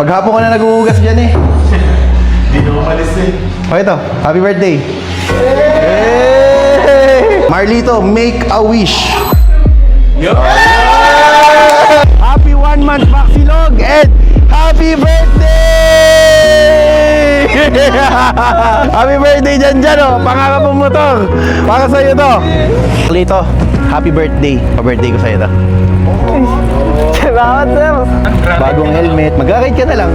Maghapon ka na nag-uugas dyan eh. Hindi na umalis eh. O ito, happy birthday. Hey! Marlito, make a wish. Happy 1 month Maxilog and happy birthday! Happy birthday dyan oh, pangarap mong motor. Para sa'yo to. Marlito, happy birthday. Pa-birthday ko sa'yo to. Salamat, sir. Bagong helmet, mag-ride ka na lang.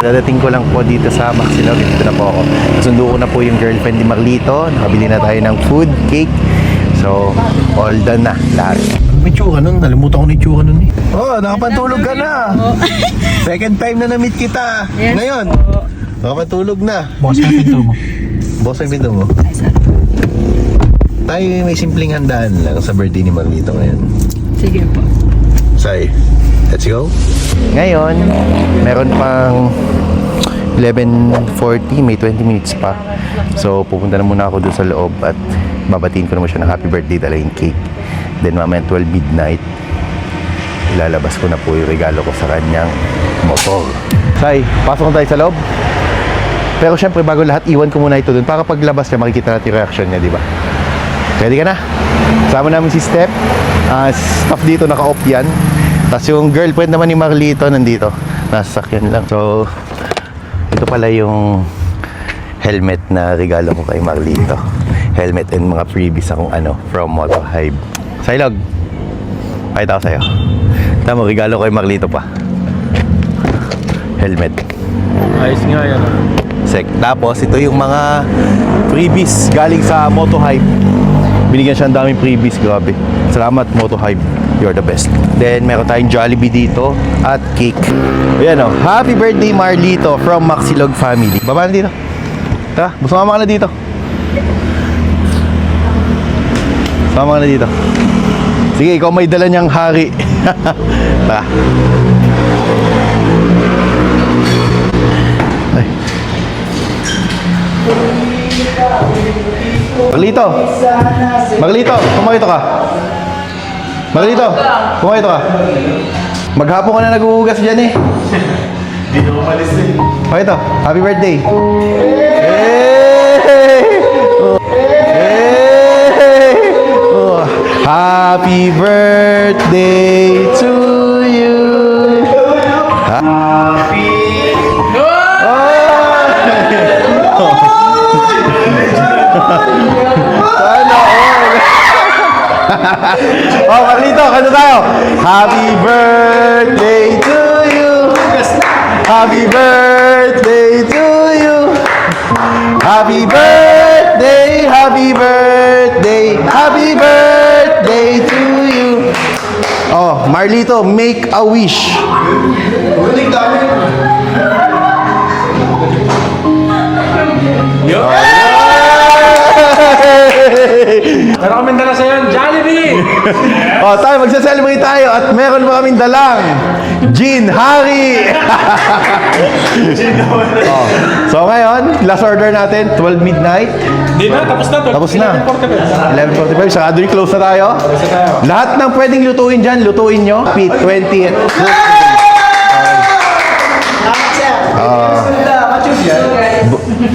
Dadating ko lang po dito sa Maxilog. Dito na po ako. Nasundo ko na po yung girlfriend ni Marlito. Nakabili na tayo ng food, cake. So, all done na lahat. May tsura nun. Nalimutan ko na yung tsura nun eh. Oh, nakapantulog ka na. Second time na na-meet kita. Yes. Ngayon, nakapantulog na. Bukas na pinto mo. Boss ang pinto mo. Tayo may simpleng handaan lang sa birthday ni Marlito ngayon. Sige po. Say, let's go. Ngayon, meron pang 11:40, may 20 minutes pa. So, pupunta na muna ako doon sa loob at babatiin ko naman siya ng happy birthday, dala yung cake. Then, mamaya 12 midnight, ilalabas ko na po yung regalo ko sa kanyang motor. Say, pasok na tayo sa loob. Pero syempre, bago lahat, iwan ko muna ito doon para paglabas niya, makikita natin yung reaction niya, di ba? Ready ka na? Sama namin si Steph. Staff dito, naka-off yan. Tapos yung girlfriend naman ni Marlito nandito. Nasa sakyan lang. So, ito pala yung helmet na regalo ko kay Marlito. Helmet and mga freebies akong from Motohive. Sailog. Pakita ko sa'yo. Tama, regalo ko kay Marlito pa. Helmet. Ayos nga yan. Tapos, ito yung mga freebies galing sa Motohive. Binigyan siya ng daming freebies, grabe. Salamat, Motohive. You're the best. Then, meron tayong Jollibee dito at cake. Ayan o. Happy birthday, Marlito from Maxilog family. Baba na dito. Tara, sumama ka na dito. Sumama ka na dito. Sige, ikaw may dala niyang hari. Tara. Ay. Marlito! Marlito, kumakito ka. Marlito, kumakito ka. Maghapon ka na nag-uugas dyan eh. Hindi na umalis eh. Kumakito, happy birthday. Hey! Hey! Oh, happy birthday to you. Happy! Sana all. Oh, Marlito, kanta tayo. Happy birthday to you. Happy birthday to you. Happy birthday, happy birthday, happy birthday to you. Oh, Marlito, make a wish. Uling dami. Meron kami dala sa'yo, Jollibee! Oh, tayo, magsa-celebrate tayo at meron pa kaming dalang Gin Hari. Oh. So ngayon, last order natin, 12 midnight. Hindi na, tapos na. Tapos na. 11:45, sarado yung close na tayo. Close na tayo. Lahat ng pwedeng lutuin dyan, lutuin nyo. Happy 20th.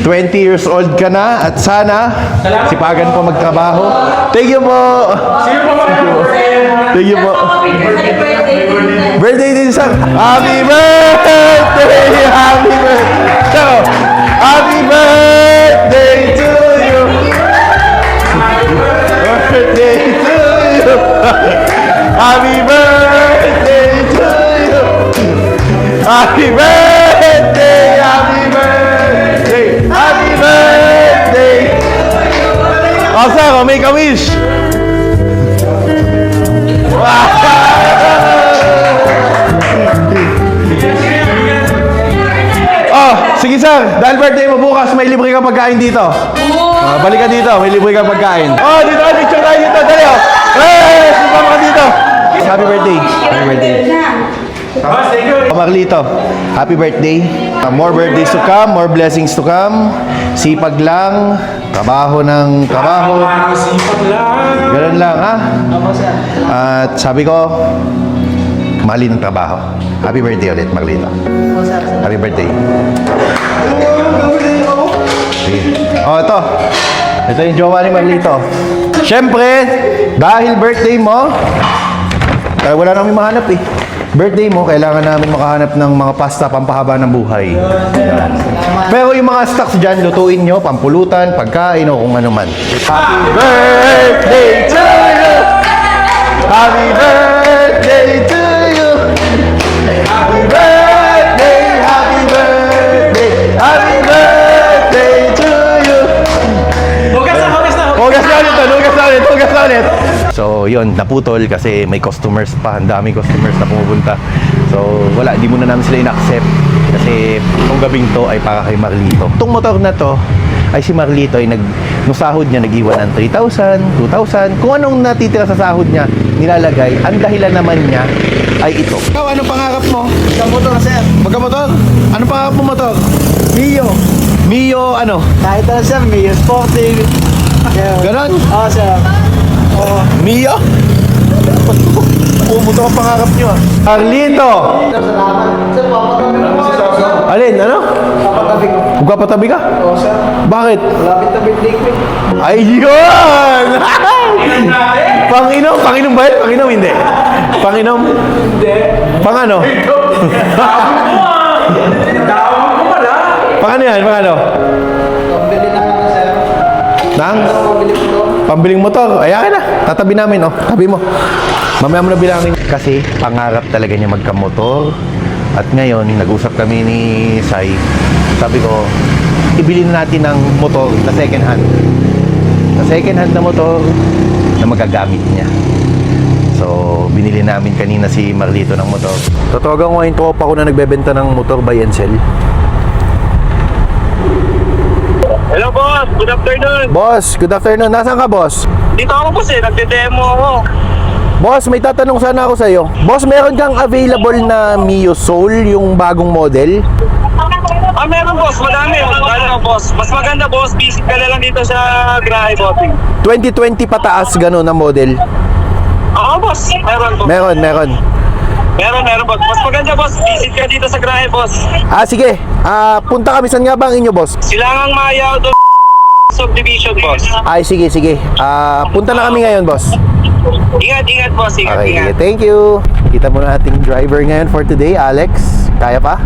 20 years old ka na at sana sipagan po magtrabaho. Thank you po. Sino pa ba? Thank you po. Birthday din sa happy birthday, happy birthday. So, happy birthday to you. Birthday to you. Happy birthday to you. Happy birthday, happy birthday, happy birthday. Oh, sir, make a wish. Oh, sige sir, dahil birthday mo bukas, may libre kang pagkain dito. Balik ka dito, may libre kang pagkain. Oh, dito, picture tayo dito, dali oh. Hey, sumama ka dito. Happy birthday. Happy birthday. Marlito, happy birthday. More birthdays to come, more blessings to come. Sipag lang. Trabaho ng trabaho. Parang sipag lang. Ganun lang, ha? At sabi ko, mahalin ng trabaho. Happy birthday ulit, Marlito. Happy birthday. Sige. Oh, ito. Ito yung jowa ni Marlito. Siyempre, dahil birthday mo, wala namin mahanap eh. Birthday mo, kailangan namin makahanap ng mga pasta pampahaba ng buhay. Yan. Pero yung mga stocks dyan, lutuin nyo, pampulutan, pagkain o kung ano man. Happy birthday to you! Happy birthday to you! Happy birthday, happy birthday, happy birthday to you! Hugas na. Hugas na ulit. So, yun, naputol kasi may customers pa. Ang daming customers na pumupunta. So, wala, di muna namin sila in-accept. Kasi, itong gabing to ay para kay Marlito. Itong motor na to, ay si Marlito ay nung sahod niya, nag-iwan ng 3,000, 2,000. Kung anong natitira sa sahod niya, nilalagay. Ang dahilan naman niya ay ito. Ikaw, anong pangarap mo? Magkamotor, sir. Magkamotor? Anong pangarap mo motor? Mio. Mio, ano? Kahit ano, sir. Mio Sporting. Ganon? Oo, sir. Oo. Mio? Pumunta ka pangarap niyo, ah. Carlito! Salamat. Sir, papatabi. Alin, ano? Papatabi ko. Magpapatabi ka? Oo, sir. Bakit? Malapit na birthday ko. Ayun! Panginom? Panginom ba yun? Panginom, hindi. Panginom? Hindi. Pang ano? Tawag mo pala. Pang ano yan? Pang ano? Pambili na ako, sir. Nang? Pambili ko to. Pambiling motor. Ayan na. Tatabi namin, oh. Tabi mo. Mamaya mo na bilangin. Kasi pangarap talaga niya magkamotor. At ngayon, nag-usap kami ni Sai. Sabi ko, ibili na natin ng motor na second hand. Na second hand na motor na magagamit niya. So, binili namin kanina si Marlito ng motor. Tatawagan ko ngayon tropa ko na nagbebenta ng motor buy and sell. Hello boss, good afternoon. Boss, good afternoon. Nasaan ka, boss? Dito ako boss nagde-demo ako. Boss, may tatanong sana ako sa'yo. Boss, meron kang available na Mio Soul, yung bagong model? Meron boss, madami. Ano boss, mas maganda boss, visit ka na lang dito sa Grahe Bossing. 2020 pataas, gano'n na model. Oo boss, meron boss. Meron. Meron boss. Mas maganda boss, visit ka dito sa Grahe boss. Sige. Punta kami. Saan nga ba ang inyo, boss? Silangang Mayaw do subdivision boss. Ay, sige. Punta na kami ngayon, boss. Ingat boss, ingat. Okay, thank you. Kita mo na ating driver ngayon for today, Alex. Kaya pa?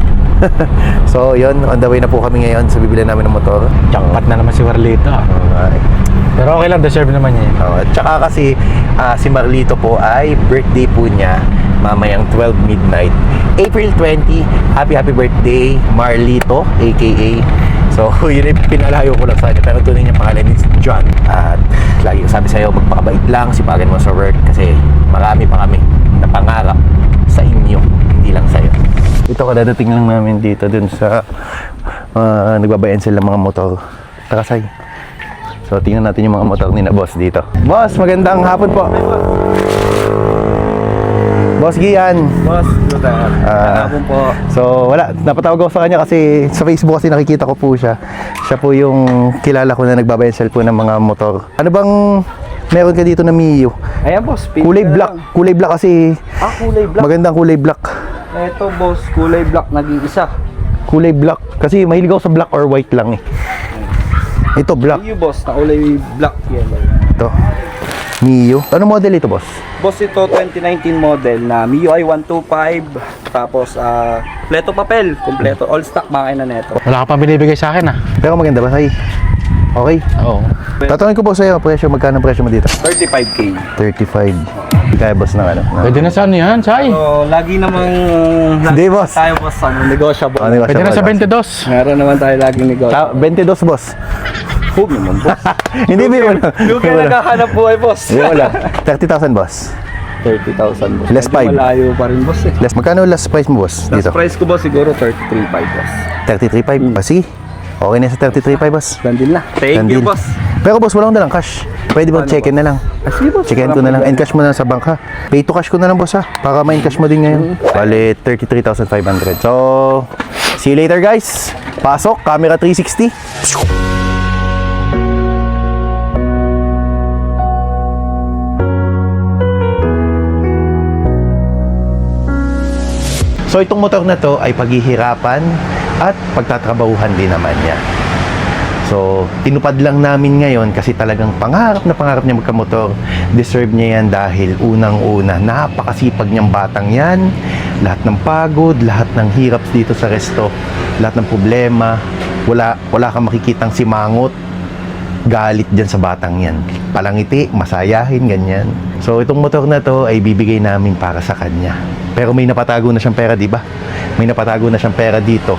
So, yun. On the way na po kami ngayon sa bibili namin ng motor. Jackpot na naman si Marlito. Okay. Pero okay lang, deserve naman niya. At saka kasi si Marlito po ay birthday po niya mamayang 12 midnight. April 20, happy birthday Marlito, aka. So, yun ay pinalayo ko lang sa kanya. Pero tunay niya pangalan is John. At lagi ko sabi sa'yo, magpakabait lang, sipagan mo sa work. Kasi marami pa kami na pangarap sa inyo, hindi lang sa'yo. Ito, kadadating lang namin dito dun sa nagbabayan sila ng mga motor. Takasay. So, tingnan natin yung mga motor ni na boss dito. Boss, magandang hapon po. Boss Gian. Boss, good afternoon po. So, wala. Napatawag ako sa kanya kasi sa Facebook kasi nakikita ko po siya. Siya po yung kilala ko na nagbabayan po ng mga motor. Ano bang meron ka dito na Mio? Ayan boss, Kulay black. Kulay black kasi kulay black. magandang kulay black. Ito boss, kulay black naging isa. Kulay black. Kasi mahilig ako sa black or white lang eh. Ito, black. Mio boss, na kulay black yellow. Ito. Mio. Ano model ito, boss? Boss, ito 2019 model na MIUI 125. Tapos, kompleto papel, kompleto all stock makina neto. Wala ka pang binibigay sa akin ah. Pero maganda ba, Sai? Okay. Oo. Tatanungin ko po sa'yo, presyo, magkano presyo mo dito? 35K. 35. Hindi kaya, boss, ng ano? Pwede na sa ano yan, Sai? So, lagi namang Hindi, boss. tayo boss, negotiable. Ano yung Pwede na sa boss? 22. Meron naman tayo laging negosyo. 22, boss. Huwag naman boss. Hindi, biro lang. Yung kaya naghahanap buhay boss. Biro lang. 30,000, boss. 30,000 boss. Less Medyo 5. Malayo pa rin boss eh. Less, magkano last price mo, boss? Last Dito? price ko boss siguro 33.5 boss. 33.5. Sige. Okay na sa 33.5, boss. Dandil na. Thank you Dandil. boss. Pero boss, wala akong dalang cash. Pwede bang Ano, check-in na lang? Sige boss. Check-in ko na lang. Encash mo na lang sa bank, ha? Pay to cash ko na lang, boss, ha? Para ma-encash mo din ngayon. Bale, 33,500. So, see you later, guys. Pasok. Camera 360. So itong motor na to ay paghihirapan at pagtatrabahuhan din naman niya. So, tinupad lang namin ngayon kasi talagang pangarap niya magkamotor. Deserve niya yan dahil unang-una, napakasipag niyang batang yan. Lahat ng pagod, lahat ng hirap dito sa resto, lahat ng problema, wala kang makikitang simangot, galit dyan sa batang yan. Palangiti, masayahin, ganyan. So, itong motor na to ay bibigay namin para sa kanya. Pero may napatago na siyang pera, di ba? May napatago na siyang pera dito.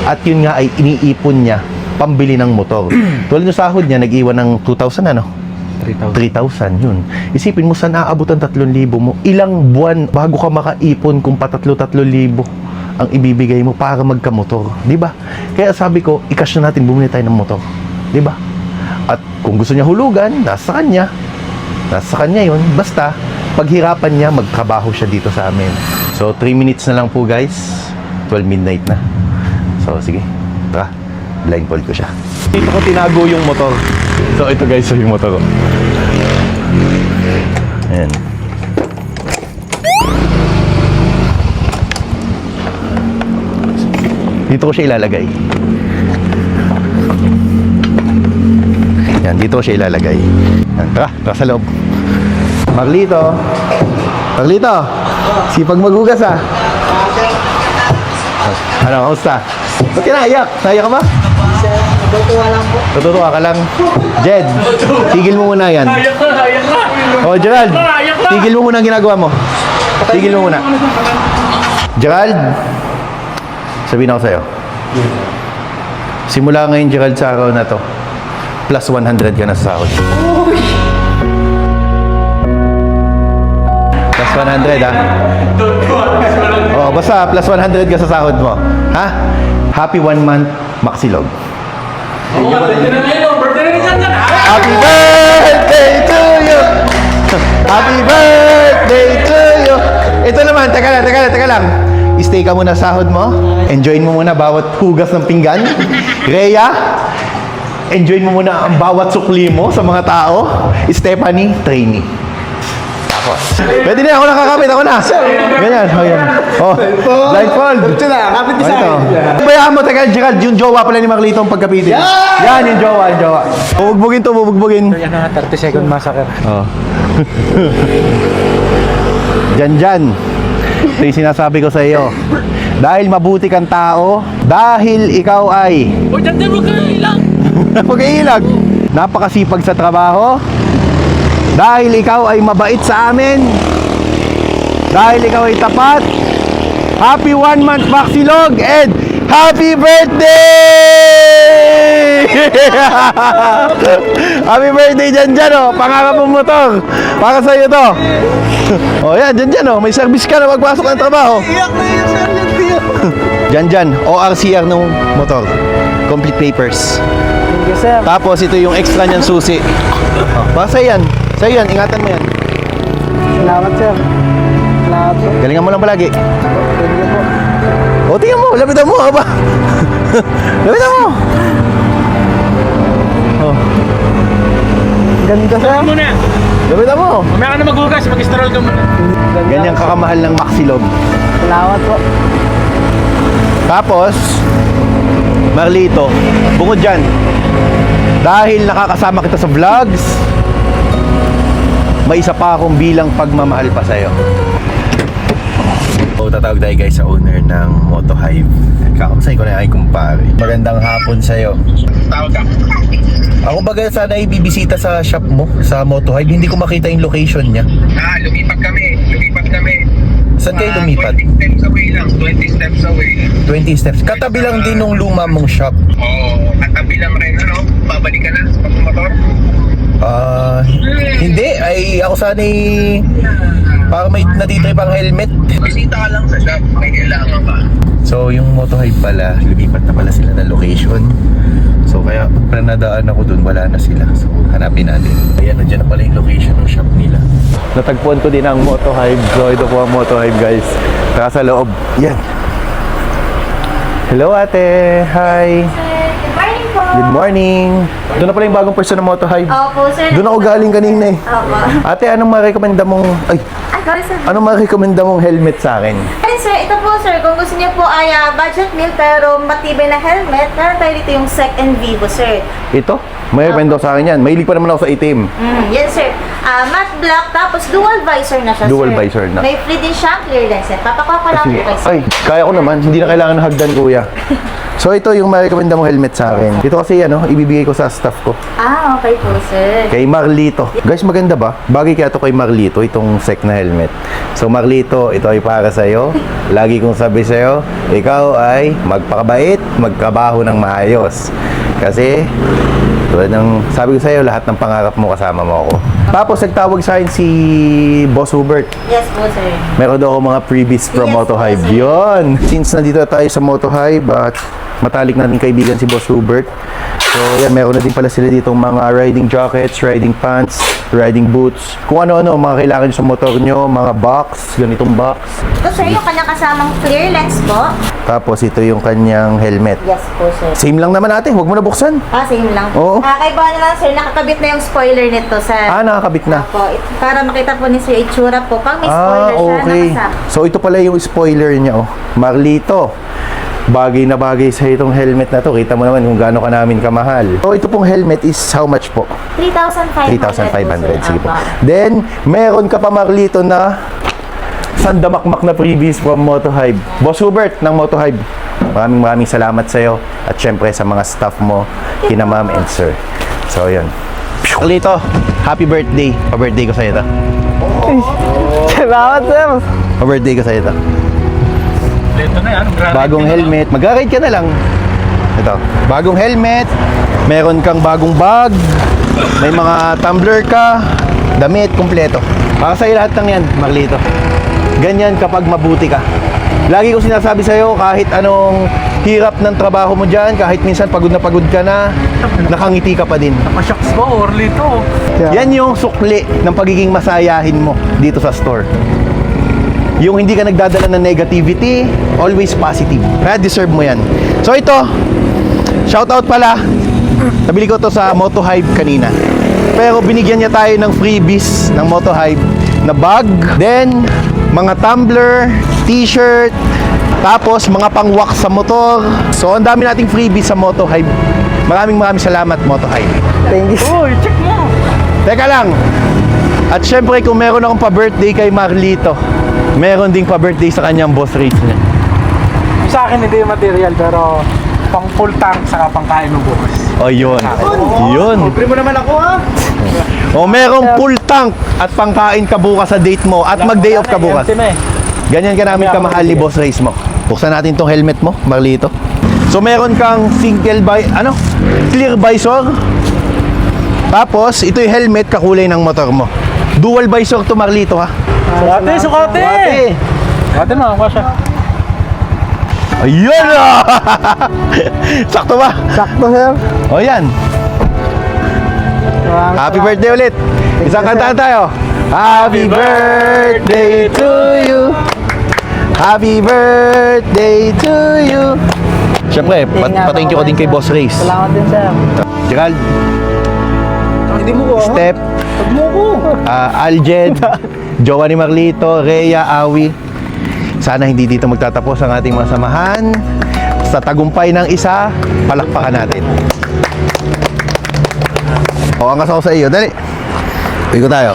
At yun nga ay iniipon niya pambili ng motor. Tulad ng sahod niya, nag-iwan ng 2,000 ano? 3,000 yun. Isipin mo, saan aabot ang 3,000 mo? Ilang buwan bago ka makaipon kung pa 3,000 ang ibibigay mo para magkamotor, di ba? Kaya sabi ko, i-cash na natin, bumili tayo ng motor, di ba? At kung gusto niya hulugan, nasa kanya yun. Basta paghirapan niya, magtrabaho siya dito sa amin. So 3 minutes na lang po guys, 12 midnight na. So sige, tara, blindfold ko siya. Dito ko tinago yung motor. So ito guys, yung motor ko. Ayan. Dito ko siya ilalagay. Yan, dito ko siya ilalagay. Yan, tara sa loob. Marlito, sipag maghugas ah. Ano, kamusta? Ba't ka naiyak? Naiyak ka ba? Natutuwa lang po. Natutuwa ka lang. Jed, tigil mo muna yan. Oh, Gerald, tigil mo muna ang ginagawa mo. Tigil mo muna. Gerald, sabihin ako sa'yo. Simula ngayon, Gerald, sa araw na to, plus 100 ka na sa sahod. Plus 100, ha? Oh, basta plus 100 ka sa sahod mo. Ha? Happy 1 month, Maxilog. Happy birthday to you! Happy birthday to you! Ito naman, teka lang. Stay ka muna sa sahod mo. Enjoy mo muna bawat hugas ng pinggan. Rhea, enjoy mo muna ang bawat sukli mo sa mga tao. Stephanie, trainee. Tapos, pwede na ako nakakapit, ako na. Ganyan, oh yan. Oh, blindfold. Ito na, kapit Oh, ito. Bayaan mo, teka, Gerald, yung jowa pala ni Marlito ang pagkapitin. Yan, yung jowa. Bubugbugin. Yan na, 30 second massacre. Oh. Dyan. Ito yung sinasabi ko sa iyo. Dahil mabuti kang tao, dahil ikaw ay... O, dyan mo kayo ilang! Huwag kayo ilag. Napakasipag sa trabaho. Dahil ikaw ay mabait sa amin. Dahil ikaw ay tapat. Happy 1 month Maxilog and happy birthday! Happy birthday dyan, oh. Pangarap mong motor. Para sa'yo to. Oh, yan, dyan, oh. May service ka na magpasok ng trabaho. Iyak na yun, sir. Dyan. ORCR ng motor. Complete papers. Thank you, sir. Tapos, ito yung extra niyang susi. Oh, para sa'yo yan. Sa'yo yan, ingatan mo yan. Salamat, sir. Salamat po. Galingan mo lang palagi. Thank you po. O, tingnan mo. Lapitan mo, aba. Lapitan mo. Oh. Ganda, sir. Lapitan mo. Mamaya ka na maghugas, mag-stroll ka muna. Ganyan kakamahal ng Maxilog. Salamat po. Tapos, Marlito, bukod dyan, dahil nakakasama kita sa vlogs, may isa pa akong bilang pagmamahal pa sa'yo. So, tatawag tayo guys sa owner ng Moto Hive. Kakamasay ko na ay kumpare. Magandang hapon sa'yo. Ako baga sana ibibisita sa shop mo, sa Moto Hive. Hindi ko makita yung location niya. Lumipat kami. Saan kayo lumipat? 20 steps away lang. 20 steps away. 20 steps. Katabi lang din nung luma mong shop. Oo, katabi lang rin, babalik ka na sa pagmumotor. Hindi. Ay, ako sana para may natitry pang helmet. Bisita ka lang sa shop, may kailangan ka. So, yung Moto Hive pala, lumipat na pala sila ng location. So, kaya pag nadaan ako dun, wala na sila. So, hanapin natin. Ayan, nandiyan na pala yung location ng shop nila. Natagpuan ko din ang Moto Hive. So, ito po ang Moto Hive, guys. Saka sa loob. Yan. Hello, ate. Hi. Good morning po. Good morning. Doon na pala yung bagong person ng Moto Hive. Opo, sir. Doon ako galing kanina eh. Opo. Ate, anong marekomenda mong... Ay, Ay, sorry, sir. anong marekomenda mong helmet sa akin? Ay, sir, ito po, sir. Kung gusto niyo po ay budget meal pero matibay na helmet, meron tayo dito yung Sec and Vivo, sir. Ito? May recommend daw sa akin yan. Mahilig pa naman ako sa itim. Yes, sir. Matte black, tapos dual visor na siya, Dual sir. visor na. May free din siyang clear lens, sir. Papakuha ko lang po Sige. kay sir. Ay, kaya ko naman. Hindi na kailangan ng hagdan, kuya. So, ito yung marekomenda mong helmet sa akin. Ito kasi, ibibigay ko sa staff ko. Okay po, sir. Kay Marlito. Guys, maganda ba? Bagay kaya to kay Marlito, itong Sec na helmet. So, Marlito, ito ay para sa'yo. Lagi kong sabi sa'yo, ikaw ay magpakabait, magtrabaho ng maayos. Kasi, tulad ng sabi ko sa'yo, lahat ng pangarap mo kasama mo ako. Tapos, nagtawag sa akin si Boss Hubert. Yes po, sir. Meron daw ako mga freebies from Yes, Moto Hive. sir. Yun! Since nandito tayo sa Moto Hive at matalik natin kaibigan si Boss Hubert. So, yan, meron na din pala sila dito mga riding jackets, riding pants, riding boots. Kung ano-ano, mga kailangan nyo sa motor nyo, mga box, ganitong box. Ito, sir, yung kanyang kasamang clear lens po. Tapos, ito yung kanyang helmet. Yes po, sir. Same lang naman ate, huwag mo na buksan. Same lang. Oo. Kaiba na lang, sir. Nakakabit na yung spoiler nito, sir. Nakakabit na. Opo, para makita po ni Sir itsura po. Pag may spoiler siya, Okay. nakasama. So, ito pala yung spoiler niya, oh. Marlito. Bagay na bagay sa itong helmet na to. Kita mo naman kung gaano ka namin kamahal. So, ito pong helmet is how much po? 3,500. 3,500. Sige po. Apa. Then, meron ka pa Marlito na sandamakmak na freebies from Moto Hive. Boss Hubert ng Moto Hive. Maraming salamat sa iyo at syempre sa mga staff mo, kina ma'am and sir. So, yun. Marlito, happy birthday. Pa-birthday ko sa iyo to. Salamat, sir. Pa-birthday ko sa iyo to. Ito na yan. Bagong helmet. Mag-ride ka na lang. Ito. Bagong helmet. Meron kang bagong bag. May mga tumbler ka. Damit, kumpleto. Para sa'yo lahat ng yan, Marlito. Ganyan kapag mabuti ka. Lagi ko sinasabi sa'yo, kahit anong hirap ng trabaho mo dyan, kahit minsan pagod na pagod ka na, nakangiti ka pa din. Mashoks ba? Orly to. Yan yung sukli ng pagiging masayahin mo dito sa store. Yung hindi ka nagdadala ng negativity, always positive. Kaya deserve mo yan. So ito, shoutout pala. Nabili ko to sa Moto Hive kanina. Pero binigyan niya tayo ng freebies ng Moto Hive na bag, then mga tumbler, t-shirt, tapos mga pang-wax sa motor. So ang dami nating freebies sa Moto Hive. Maraming salamat Moto Hive. Thank you. Uy, check mo. Teka lang. At syempre kung meron akong pa-birthday kay Marlito, meron ding pa-birthday sa kanyang boss race niya. Sa akin hindi yung material pero pang full tank saka pangkain mo bukas. O yun. Yun. Libre mo naman ako ha. O merong full tank at pangkain ka bukas sa date mo at mag-day off ka bukas. Ganyan ka namin kamahal ni boss race mo. Buksan natin tong helmet mo, Marlito. So meron kang clear visor. Tapos ito yung helmet kakulay ng motor mo. Dual visor to Marlito ha. Sukate! Sukate mo, ako siya. Ayun! Sakto ba? Sakto, sir. O yan. Happy birthday ulit. Isang kantaan tayo. Happy birthday to you. Happy birthday to you. Siyempre, pa-thank you ko din kay Boss Race. Salamat din, sir. Gerald, Hindi mo ko. Step, Huwag mo ko. Aljed, Jowa ni Marlito, Rhea, Awi. Sana hindi dito magtatapos ang ating mga samahan. Sa tagumpay ng isa, palakpakan natin. O, angas ako sa iyo. Dali. Ikot tayo.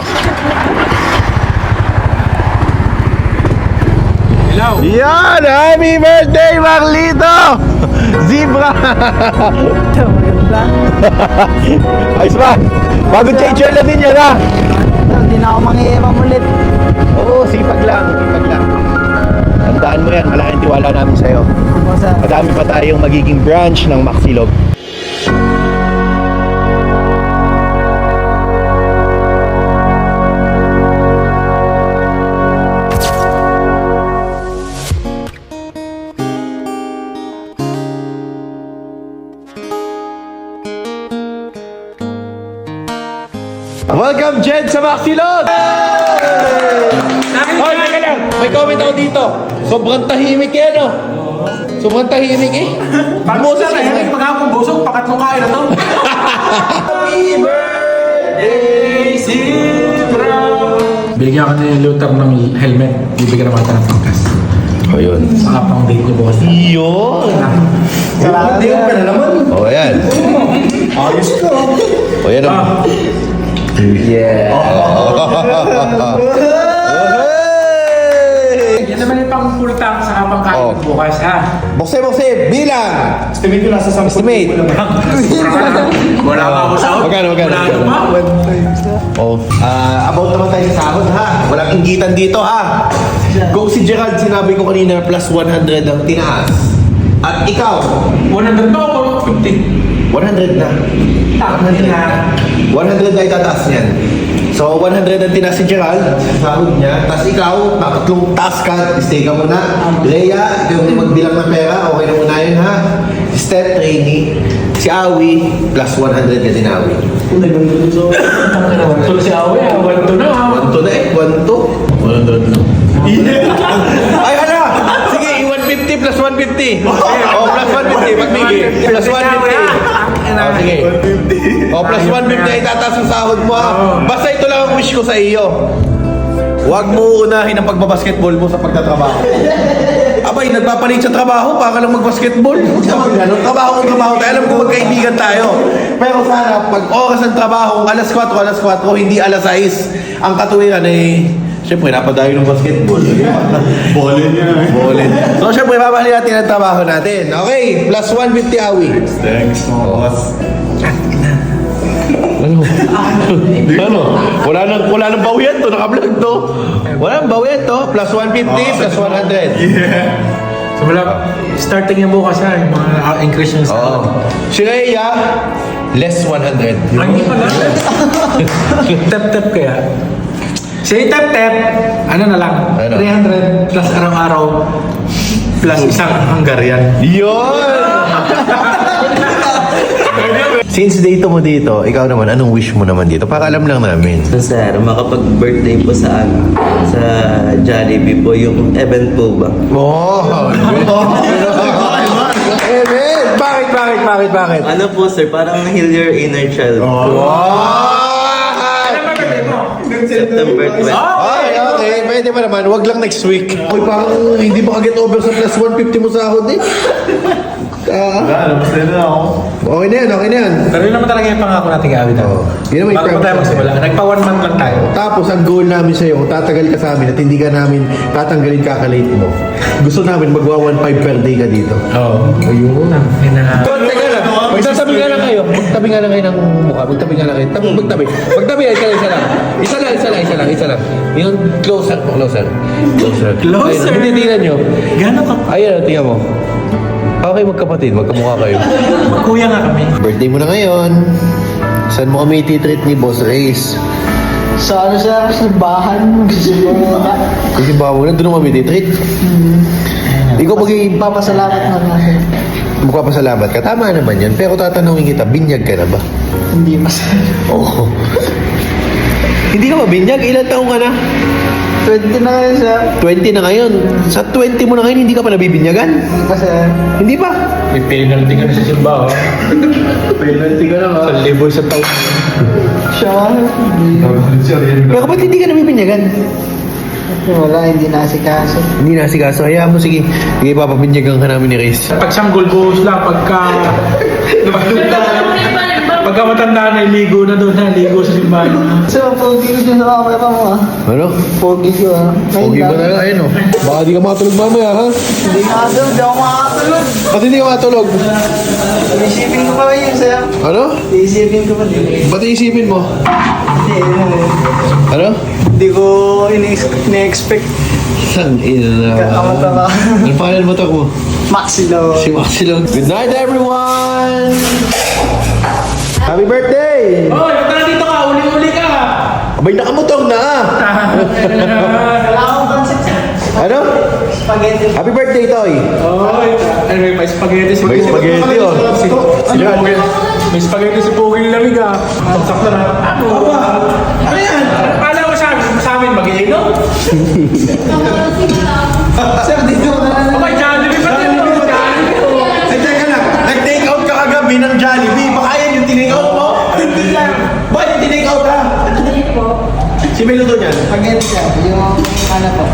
Hello. Yan! Happy birthday, Marlito! Zebra! Maganda. Ayos ba? Bagong changer na din yan, ha? Hindi na ako manghihiram ulit. Oo, sipag lang. Tandaan mo yan, malaking tiwala namin sa'yo. Ako, sir. Madami pa tayong magiging branch ng Maxilog. Welcome, Jed, sa Maxilog! Hoy, teka lang! May comment ako dito. Sobrang tahimik yan, oh. Sobrang tahimik eh. Pag mo sa tahimik, pag ako busog, pakatlong kain na to. Happy birthday, Sibra! Bigyan ka ni Luther ng helmet. Bibigyan naman natin ng pangkas. O yun. Saka pang date niyo bukas. Yun! Salamat ka na naman. O yan. Ayos ko. O yan ang... Yeah. Yan naman yung pang full tank sa pang kain Oh. bukas ha. Bukse, bilang! Estimate ko nasa 10. Estimate. Wala pa ako sahod. Magkano? Wala pa. Oh, about naman tayo sa sahod ha. Walang inggitan dito ha. Kung si Gerald, sinabi ko kanina plus 100 ang tinaas. At ikaw, 100 ba o 50? 100 na. 100 na itataas niyan. So, 100 ang tinaas si Gerald, sa sahod niya. Tapos ikaw, tatlong task ka, stay ka muna. Leia, ikaw yung magbilang ng pera, okay na muna yun ha. Step trainee. Si Awi, plus 100 ka din Awi. So si Awe, 1 na ha. 1 to na eh, 1 to. 100 na. Ay, hala! Sige, 150 plus 150. Oh, plus 150. Magbigay. Plus 150. Oh, sige. Oh, plus 150 ay tataas ang sahod mo ha. Basta ito lang ang wish ko sa iyo. Huwag mo unahin ang pagbabasketball mo sa pagtatrabaho. Abay, nagpapalit sa trabaho para lang magbasketball. Trabaho. Alam ko magkaibigan tayo. Pero sana, pag oras ng trabaho, alas 4, hindi alas 6, ang katuwiran ay, siyempre, napadayo ng basketball. Bolin yan. Bolin. So, siyempre, babalik natin ang trabaho natin. Okay, plus 150 Awi. Thanks, mga boss. Ano? Wala nang bawian to, naka-vlog to. Wala nang bawian to, plus 150, plus 100. So wala, starting yung bukas ha, yung mga increase yung Oo. Si Rhea, less 100. Ay, hindi pala. Tap-tap kaya. Say tap-tap, ano na lang, Ano? 300 plus araw-araw plus isang Hungarian. Yun! Since dito mo dito, ikaw naman, anong wish mo naman dito? Para alam lang namin. Sir, makapag-birthday po sa sa Jollibee po, yung event po ba? Oh! Amen! Bakit? Ano po sir, parang heal your inner child. Wow! September 20. Ay, okay. Pwede pa naman. Wag lang next week. Uy, parang hindi mo get over sa plus 150 mo sahod eh. Labas na ako. Okay na yan. Pero yun naman talaga yung pangako natin kay Avi. Yun naman yung Bago pangako. tayo magsimula, nagpa 1 month lang tayo. Tapos ang goal namin sa'yo, kung tatagal ka sa amin at hindi ka namin tatanggalin kakalate mo, gusto namin magwa 1.5 per day ka dito. Oo. Ayun. Teka lang, Magsasabi nga lang kayo. Magtabi nga lang kayo ng mukha. Magtabi nga lang kayo. Magtabi. Isa lang. Yung closer. Closer? Ayun, hindi tingnan nyo. Gano'n ka? Ayun, tingnan mo. Okay, magkapatid. Magkamukha kayo. Kuya nga kami. Birthday mo na ngayon. Saan mo kami ititreat ni Boss Reyes? Sa ano sa bahan, magsisimula. Kasi ba mo na, doon mo kami ititreat. Ikaw Papasalamat na natin. magpapasalamat ka. Tama naman yun. Pero tatanungin kita, binyag ka na ba? Hindi masaya. Oo. Hindi ka ba binyag? Ilan taong ka na? 20 na ngayon siya. 20 na ngayon. Sa 20 mo na ngayon, hindi ka pa nabibinyagan? Kasi, Hindi pa. May penalty ka na sa Simba, oh. Penalty ka na ba? 1,000 sa taon. siya, Pero ba't hindi ka nabibinyagan? wala, hindi nasikaso. Hindi na, sige. So, hayaan mo, sige. Sige, papabinyagan ka namin ni Reyes. Pag sanggol, buhos lang. Pagka matanda na, iligo na doon, ligo sa simbahan. So, pogi ko dyan sa camera mo ah. Ano? Pogi ko ah. Pogi mo na lang, ayun o. Baka di ka makatulog mamaya, ha? Hindi nga daw, hindi ako makakatulog. Ba't hindi ka makatulog? Isipin ko pa yun sa'yo. Ano? Isipin ko pa din. Ba't iisipin mo? Hindi, Ano? hindi ko ini-expect. Saan ina na? Kakamata ka. Ano pangalan mo to mo? Maxi daw. Si Maxi lang. Good night, everyone! Happy birthday! Oh, ba't nandito ka? Uli-uli ka! Abay, nakamotor na ah! Wala akong concept siya. Ano? Spaghetti. Happy birthday, Toy! Anyway, may spaghetti si May spaghetti, oh. Si Pugil. May spaghetti si Pugil lamig ah. Sakto na. Ano ba? Ano yan? Akala ko sa amin mag-iinom? Sir, dito na lang. Abay, Jollibee pa din. ito siya, yung ano po.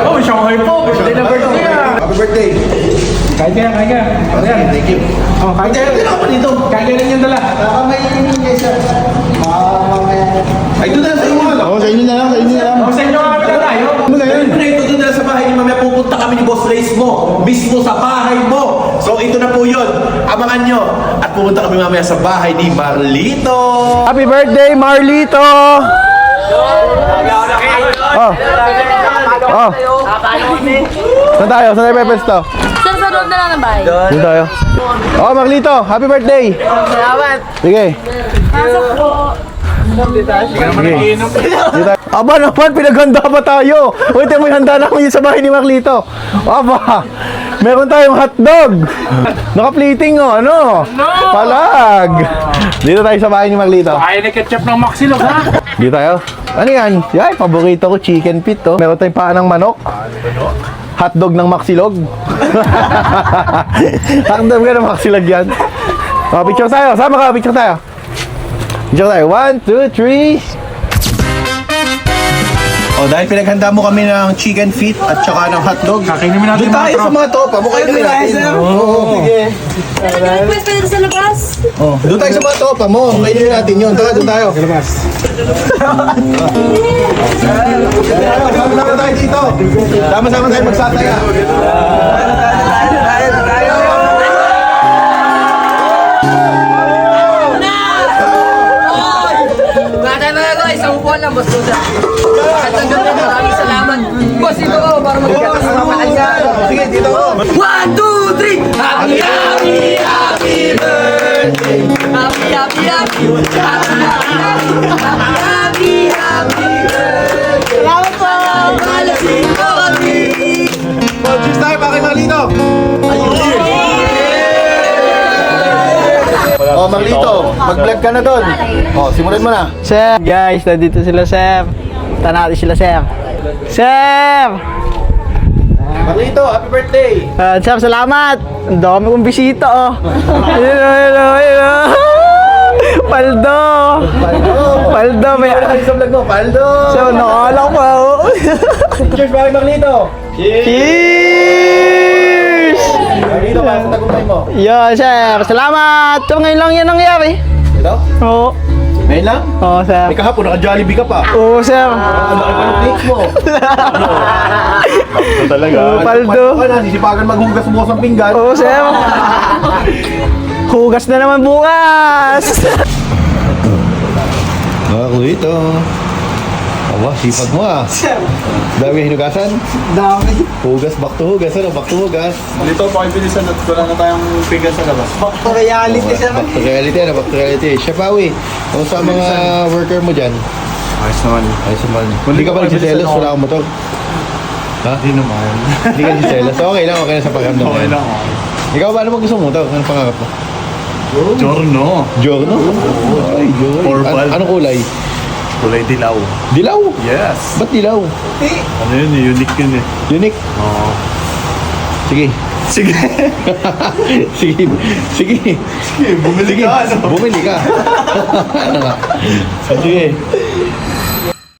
Oh, Shanghai po. Birthday na birthday ah. Happy birthday! Kain ka. Ayan. Thank you. Oh, kain ka. Dito. Kain ka rin yung dala. Baka may yun guys sir. Mamaya. Ay, doon na sa inyo nga lang. Oo, sa inyo na lang, sa inyo na lang. Oh, sa inyo kami na tayo. Ano na yun? Ito doon na sa bahay ni Mamaya, pupunta kami ni Boss Race mo. Mismo sa bahay mo. So, ito na po yun. Abangan nyo. At pupunta kami mamaya sa bahay ni Marlito. Happy birthday, Marlito! Oh. Oh. Saan tayo? Saan tayo pepesto? Sir, sa loob na lang ng bahay. Doon tayo. Oh, Marlito, happy birthday! Salamat. Sige. Pasok po. Sige. Aba naman, pinaghanda pa tayo. Wait, mo yung handa namin sa bahay ni Marlito. Aba, meron tayong hotdog. Naka-plating oh, ano? Palag. Dito tayo sa bahay ni Marlito. Kaya na ketchup ng Maxilog ha. Dito tayo. Ano yan? Yan, paborito ko, chicken feet to. Meron tayong paa ng manok. Hotdog ng Maxilog. Hotdog ka ng Maxilog yan. Picture tayo. Sama ka, picture tayo. Picture tayo. 1, 2, 3. Oh, dahil pinaghanda mo kami ng chicken feet at saka ng hotdog. Kakainin mo natin Doon tayo mga sa mga tropa. Mukha nyo natin. Oo. Sige. Request pa dito sa labas. Oh, doon tayo sa mga tropa mo. Kainin natin yun. Tara, doon tayo. Sama-sama tayo dito. Sama-sama tayo magsasaya. Isang buwan lang, boss Luda. At hanggang na maraming salamat. Boss, ito ko, para magkita sa mga kanyan. Sige, dito. 1, 2, 3! Happy, happy, happy birthday! Happy, happy, happy, happy, happy, happy birthday! Salamat po. Malasing ko kami! Cheers tayo, bakit Marlito? Oh, Marlito, mag-vlog ka na doon. Oh, simulan mo na. Sir, guys, nandito sila, sir. Tanati sila, sir. Sir! Marlito, happy birthday. Sir, salamat! Ang dami kong bisita, oh. Hello. Paldo! Paldo, may... Ano kayo sa vlog mo? Paldo! Sir, nakakala ko, oh. Cheers, bakit Marlito? Cheers! Marlito, para sa tagumpay mo. Yo, sir, salamat! So, ngayon lang yan nangyari. Ito? Oo. Ngayon lang? Oo, sir. May kahapon, naka-Jollibee ka pa. Oo, sir. Ang laki pa ng cakes mo. Ito talaga. Oo, Paldo. Ka na, sisipagan maghugas mo sa pinggan. Oo, sir. Hugas na naman bukas! Marlito. Aba, sipag mo ah. Dami hinugasan? Dami. Hugas, back to hugas. Ano, back to hugas. Dito, pakibilisan at wala na tayong pinggan sa labas. Back to reality, sir. Back to reality, ano, back to reality. Chef Awi, kung sa mga worker mo dyan, Ayos naman. ay sumal. Hindi ka ba nagsiselos? Wala akong motor? Ha? Hindi naman. Hindi ka nagsiselos? Okay lang, okay lang sa pakiramdam. Okay lang. Ikaw ba, ano mo gusto mo motor? Anong pangarap mo? Giorno. Giorno? Ay, Giorno. Orbal. Anong kulay? Kulay dilaw. Dilaw? Yes. Ba't dilaw? Ano yun eh, unique yun eh. Unique? Oo. Sige. Sige. Sige. Sige. Sige, bumili Sige. ka. Ano? Bumili ka. Ano nga? Sige.